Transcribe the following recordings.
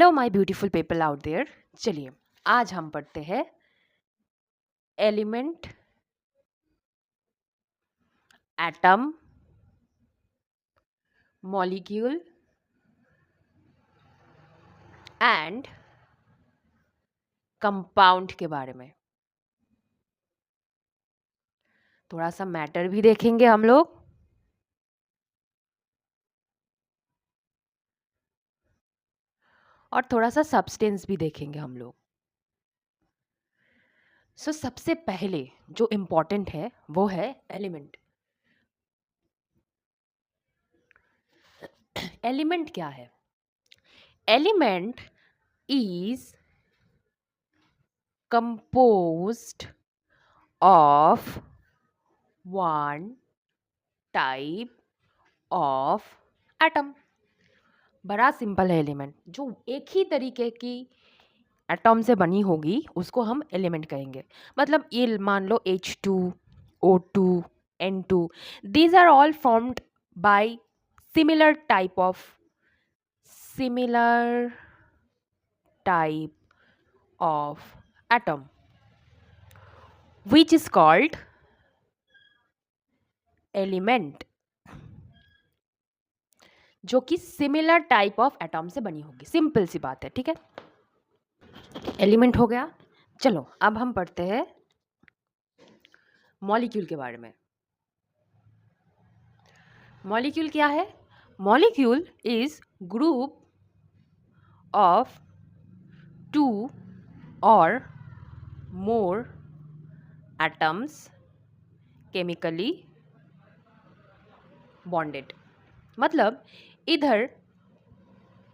Hello my beautiful people out there. चलिए आज हम पढ़ते हैं element, atom, molecule and compound के बारे में। थोड़ा सा मैटर भी देखेंगे हम लोग और थोड़ा सा सब्सटेंस भी देखेंगे हम लोग। सबसे पहले जो इम्पोर्टेंट है वो है एलिमेंट। एलिमेंट क्या है? Element is composed of one type of atom। बड़ा सिंपल है एलिमेंट। जो एक ही तरीके की एटम से बनी होगी उसको हम एलिमेंट कहेंगे। मतलब ये मान लो H2, O2, N2, these are all formed by similar type of atom which is called element, जो कि सिमिलर टाइप ऑफ एटम से बनी होगी। सिंपल सी बात है, ठीक है। एलिमेंट हो गया। चलो अब हम पढ़ते हैं मॉलिक्यूल के बारे में। मॉलिक्यूल क्या है? Molecule is group of two और मोर एटम्स केमिकली बॉन्डेड। मतलब इधर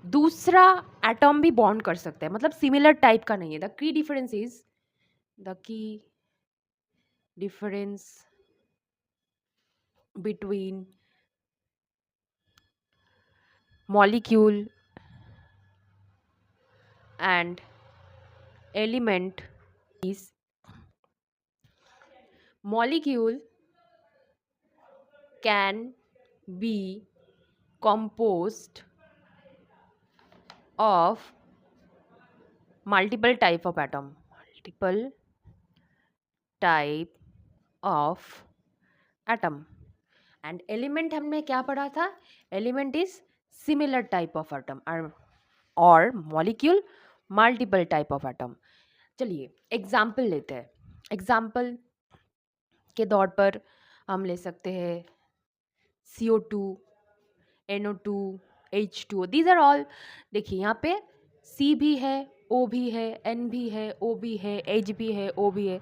दूसरा एटम भी बॉन्ड कर सकता है, मतलब सिमिलर टाइप का नहीं है। The key difference between molecule and element is molecule can be composed of multiple type of atom, multiple type of atom। and element हमने क्या पढ़ा था? element is similar type of atom और molecule multiple type of atom। चलिए example लेते हैं। Example के तौर पर हम ले सकते हैं CO2, NO2, H2O। These are all, देखिए यहाँ पे C भी है, O भी है, N भी है, O भी है, H भी है, O भी है।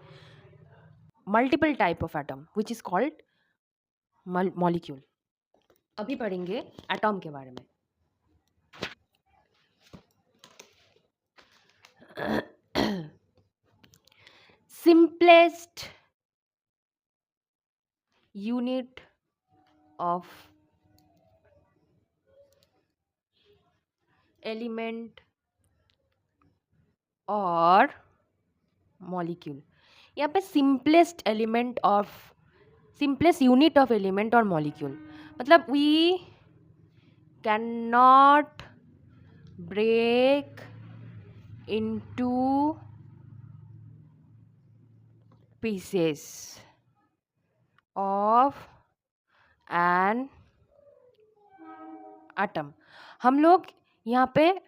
Multiple type of atom which is called molecule. अभी पढ़ेंगे एटम के बारे में। सिंपलेस्ट यूनिट ऑफ एलिमेंट और मॉलिक्यूल। यहाँ पे सिंपलेस्ट यूनिट ऑफ एलिमेंट और मॉलिक्यूल, मतलब we can not break into pieces of an atom. हम लोग यहाँ पे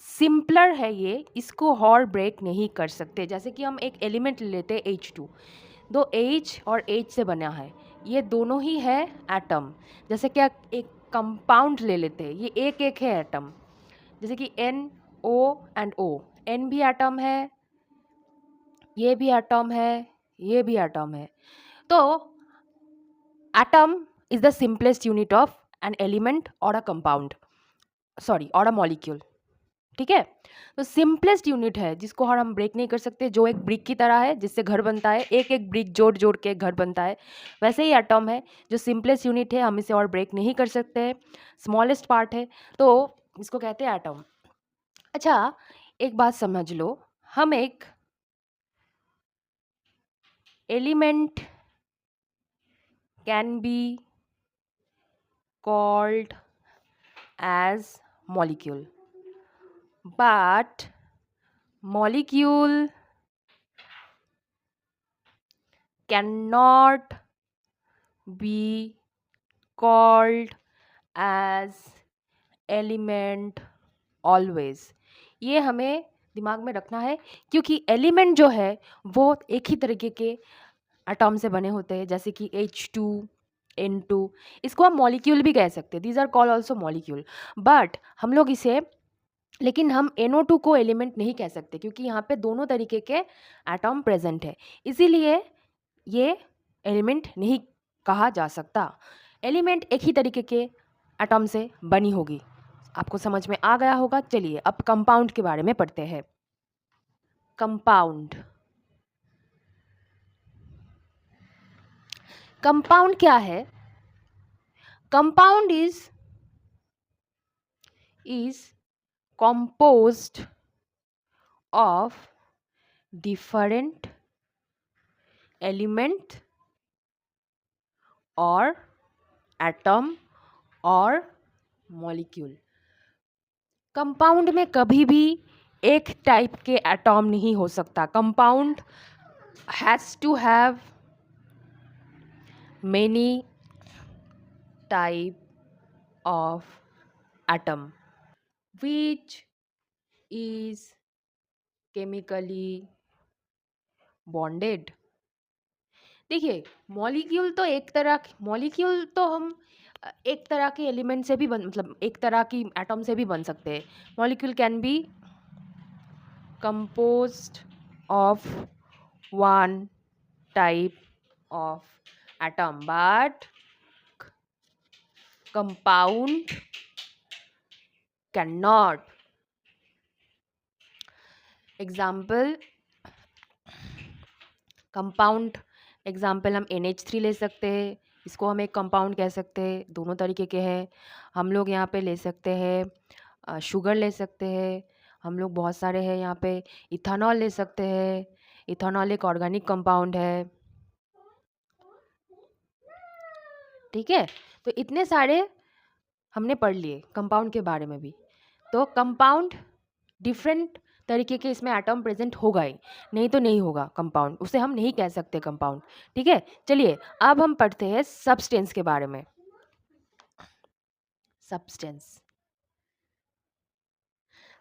सिंपलर है ये, इसको और ब्रेक नहीं कर सकते। जैसे कि हम एक एलिमेंट लेते हैं H2, दो H और H से बना है, ये दोनों ही है एटम। जैसे कि एक कंपाउंड ले लेते हैं, ये एक एक है एटम। जैसे कि NO एंड O, N भी एटम है, ये भी एटम है, ये भी एटम है। तो atom is the simplest unit of an element और अ कंपाउंड, सॉरी, और अ मॉलिक्यूल। ठीक है, तो सिंपलेस्ट यूनिट है जिसको हम ब्रेक नहीं कर सकते, जो एक ब्रिक की तरह है जिससे घर बनता है, एक एक ब्रिक जोड़ जोड़ के घर बनता है। वैसे ही एटम है जो सिंपलेस्ट यूनिट है, हम इसे और ब्रेक नहीं कर सकते, स्मॉलेस्ट पार्ट है, तो इसको कहते हैं एटम। अच्छा एक बात समझ लो, हम एक element can be called as molecule. but molecule cannot be called as element always। ये हमें दिमाग में रखना है, क्योंकि एलिमेंट जो है वो एक ही तरीके के एटॉम से बने होते हैं, जैसे कि H2 N2। इसको हम मॉलिक्यूल भी कह सकते हैं, these are call also molecule. But हम लोग इसे, लेकिन हम NO2 को एलिमेंट नहीं कह सकते, क्योंकि यहाँ पे दोनों तरीके के एटॉम प्रेजेंट है, इसीलिए ये एलिमेंट नहीं कहा जा सकता। एलिमेंट एक ही तरीके के एटॉम से बनी होगी। आपको समझ में आ गया होगा। चलिए अब कंपाउंड के बारे में पढ़ते हैं। कंपाउंड, कंपाउंड क्या है? Compound is composed of different element or atom or molecule। Compound में कभी भी एक टाइप के एटॉम नहीं हो सकता। Compound has to have many type of atom which is chemically bonded। देखिए, मॉलिक्यूल तो एक तरह, मॉलिक्यूल तो हम एक तरह के एलिमेंट से भी बन, मतलब एक तरह की एटम से भी बन सकते हैं। Molecule can be composed of one type of atom, but compound cannot। Example, compound example हम NH3 ले सकते हैं, इसको हम एक कंपाउंड कह सकते हैं, दोनों तरीके के हैं। हम लोग यहाँ पे ले सकते हैं शुगर ले सकते हैं, हम लोग बहुत सारे हैं यहाँ पे। इथेनॉल ले सकते हैं, इथेनॉल एक ऑर्गेनिक कंपाउंड है, ठीक है। तो इतने सारे हमने पढ़ लिए कंपाउंड के बारे में भी। तो कंपाउंड डिफरेंट तरीके के इसमें एटम प्रेजेंट होगा ही, नहीं तो नहीं होगा कंपाउंड, उसे हम नहीं कह सकते कंपाउंड, ठीक है। चलिए अब हम पढ़ते हैं सब्सटेंस के बारे में। सब्सटेंस,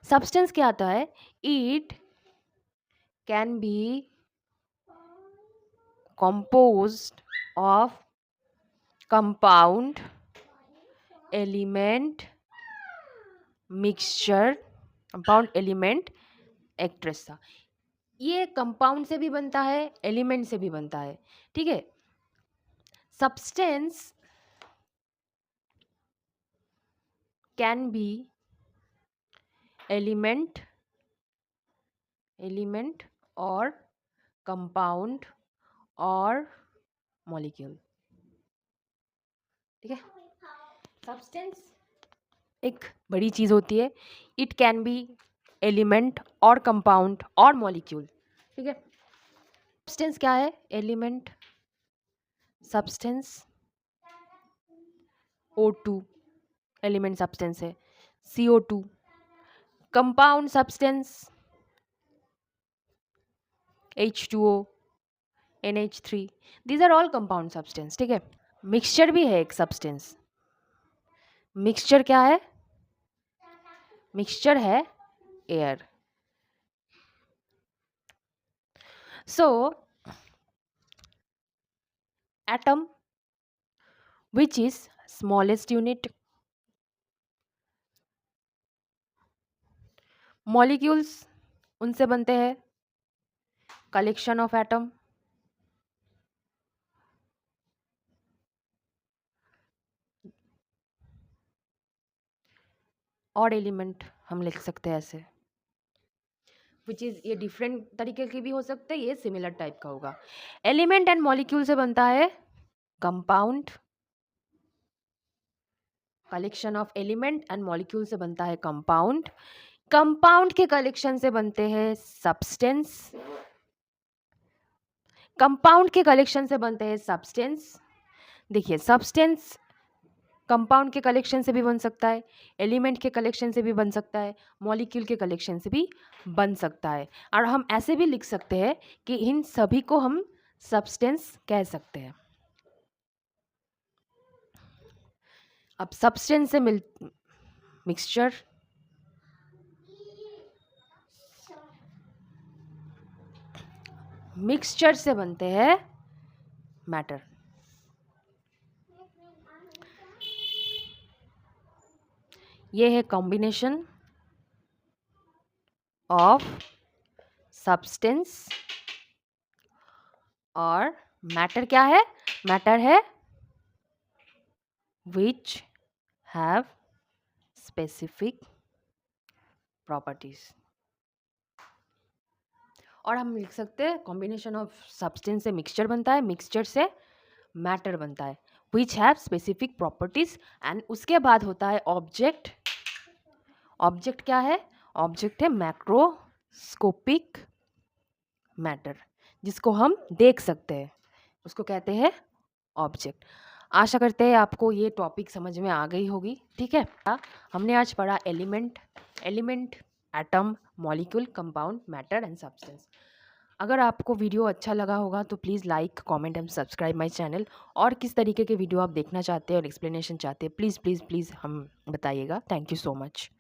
सब्सटेंस क्या आता है? It can be composed of compound, element, mixture, compound, element, एक्ट्रेसा। ये कंपाउंड से भी बनता है, एलिमेंट से भी बनता है, ठीक है। Substance can be element, element और कंपाउंड और मॉलिक्यूल, ठीक है। सब्सटेंस एक बड़ी चीज़ होती है, इट कैन बी एलिमेंट और कंपाउंड और मॉलिक्यूल, ठीक है। सब्सटेंस क्या है? Element, substance O2 element substance है, CO2 compound substance, H2O, NH3, these are all compound substance, ठीक है। मिक्सचर भी है एक सब्सटेंस। मिक्सचर क्या है? मिक्सचर है air. So atom which is smallest unit, molecules उनसे बनते हैं, कलेक्शन ऑफ एटम, और एलिमेंट हम लिख सकते हैं ऐसे, विच इज, ये डिफरेंट तरीके के भी हो सकते हैं, ये सिमिलर टाइप का होगा। एलिमेंट एंड मॉलिक्यूल से बनता है compound, collection of element and molecule से बनता है कंपाउंड, कंपाउंड के कलेक्शन से बनते हैं सब्सटेंस, कंपाउंड के कलेक्शन से बनते हैं सब्सटेंस। देखिए सब्सटेंस कंपाउंड के कलेक्शन से भी बन सकता है, एलिमेंट के कलेक्शन से भी बन सकता है, मॉलिक्यूल के कलेक्शन से भी बन सकता है। और हम ऐसे भी लिख सकते हैं कि इन सभी को हम सब्सटेंस कह सकते हैं। अब सब्सटेंस से मिक्सचर, मिक्सचर से बनते हैं मैटर। ये है कॉम्बिनेशन ऑफ सब्सटेंस और मैटर। क्या है? मैटर है which have specific properties। और हम लिख सकते हैं कॉम्बिनेशन ऑफ सब्सटेंस से मिक्सचर बनता है, मिक्सचर से मैटर बनता है, which have specific properties। And उसके बाद होता है ऑब्जेक्ट। ऑब्जेक्ट क्या है? ऑब्जेक्ट है मैक्रोस्कोपिक मैटर, जिसको हम देख सकते हैं, उसको कहते हैं ऑब्जेक्ट। आशा करते हैं आपको ये टॉपिक समझ में आ गई होगी। ठीक है, हमने आज पढ़ा element, atom, molecule, compound, matter and substance. अगर आपको वीडियो अच्छा लगा होगा तो please like, comment and subscribe my channel. और किस तरीके के वीडियो आप देखना चाहते हैं और एक्सप्लेनेशन चाहते हैं, प्लीज़ प्लीज़ प्लीज़ हम बताइएगा। Thank you so much.